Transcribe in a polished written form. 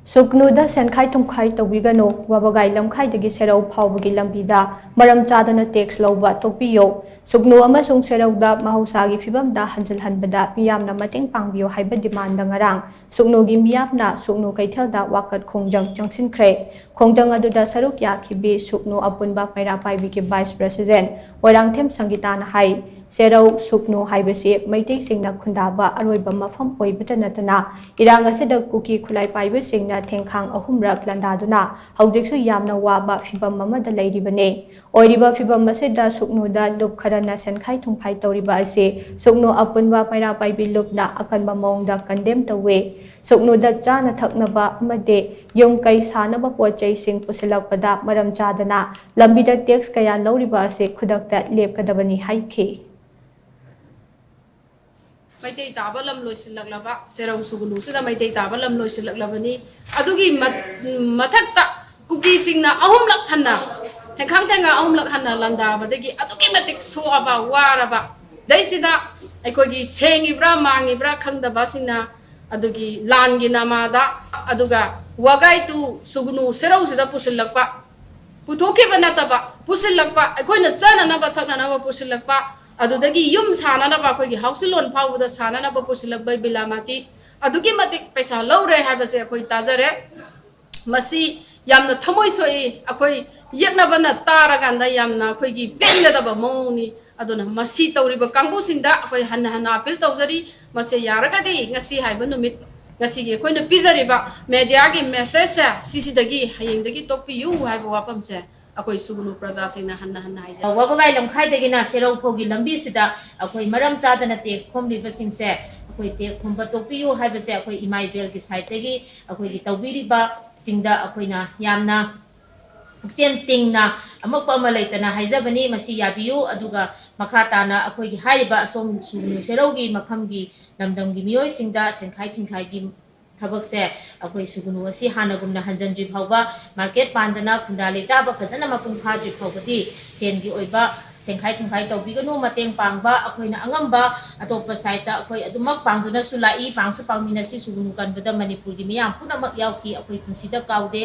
Suknuda Senkhai Tumkhai Tawigano, Wabagai Lamkhaidagi Serau Phawbagi Lambida, Maram Chadana Tax Lauba Tokpiyo, Suknu Amasung Serauda Mahusagi Fibamda Hanjal Hanbada, Miyamna Mating Pangbiyo Haiba Demanda Ngarang, Suknu Gimbiapna, Suknu Kaitelda Wakat Khongjang Jangsin Kre, Khongjang Aduda Saruk Yakibi, Suknu Apunba Paira Paibiki Vice President, Warang Them Sangitana Hai, Serau Suknu Haibasi, Maiti Singna Kundaba, Aroiba Mafam Oibata Natana, Iranga Seda Kuki Kulai Paibu Singna Tenkang Ahumrak Landaduna, Haudiksu Yamna Waba Fibam Mama the Lady Bane, Oiriba Fibam Maseda Suknuda Lupkarana Senkai Tumpai Toriba Ase, Suknu Apunba Paira Paibi Lupna Akan Mamongda Condemned away, Suknuda Jana Taknaba Made, Yung Kai Sanaba Poche Sing Pusilak Pada, Maram Chadana, Lambida Tex Kaya Loriba Ase, Kudakta Lep Kadabani Haike. Maitei tabalam loisilaklaba serau sugulu sida maitei tabalam loisilaklabani adugi mathakta kuki singna ahumlak hanna thengkhang thenga ahumlak hanna landa badagi adugi matik soaba waraba daisida aikogi sengibra mangibra khangdaba singna adugi langi namada aduga wagai tu sugunu serau sida pusilakpa puthoki banataba pusilakpa aikoina chana na bathakna na pusilakpa adudagi yum sana na ba koigi hausilon phawda sana na ba pusilak bai bilamati adugi matik paisa lawre habase akoi tajare masi yamna thamoi soi akoi yekna bana taraganda yamna koigi pengda ba moni aduna masi tawriba kangbu singda akoi hanna appeal tawjari mase yaragadi ngasi haiba numit ngasi ge koina pijariba media gi message sisi dagi hayengdagi tokpi yu haiba wapamse akoi sugunu praja singna hanna haija Wabagai Lamkhaidagina Serau Phogi Lambi sida akoi maram chadana tax khomliba singse akoi tax khomba tokpiyu haibase akoi imai bel gi side tagi akoi gi tawbiriba singda akoina yamna chen tingna amakpa malaitana haijabani masi yabiyu aduga makhatana akoi gi haiba asom sugunu serau gi mafam gi lamdam gi miyoi singda senkhai thimkhai gi ꯊꯕꯛꯁꯦ ꯑꯩꯈꯣꯏ ꯁꯨꯒꯨꯅꯨ ꯑꯁꯤ ꯍꯥꯟꯅꯒꯨꯝꯅ ꯍꯟꯖꯟꯗ꯭ꯔꯤ ꯐꯥꯎꯕ market ꯄꯥꯟꯗꯅ ꯈꯨꯟꯗꯥ ꯂꯩꯇꯥꯕ ꯐꯖꯅ ꯃꯄꯨꯡ ꯐꯥꯗ꯭ꯔꯤ ꯐꯥꯎꯕꯗꯤ ꯁꯦꯟꯒꯤ ꯑꯣꯏꯕ ꯁꯦꯟꯈꯥꯏ ꯊꯨꯝꯈꯥꯏ ꯇꯧꯕꯤꯒꯅꯨ ꯃꯇꯦꯡ ꯄꯥꯡꯕ ꯑꯩꯈꯣꯏꯅ ꯑꯉꯝꯕ ꯑꯇꯣꯞꯄ ꯁꯥꯏꯠꯇ ꯑꯩꯈꯣꯏ ꯑꯗꯨꯃꯛ ꯄꯥꯡꯗꯨꯅꯁꯨ ꯂꯥꯛꯏ ꯄꯥꯡꯁꯨ ꯄꯥꯡꯃꯤꯟꯅꯁꯤ ꯁꯨꯒꯨꯅꯨ ꯀꯟꯕꯗ ꯃꯅꯤꯄꯨꯔꯒꯤ ꯃꯤꯌꯥꯝ ꯄꯨꯝꯅꯃꯛ ꯌꯥꯎꯈꯤ ꯑꯩꯈꯣꯏ ꯄꯨꯟꯁꯤꯗ ꯀꯥꯎꯗꯦ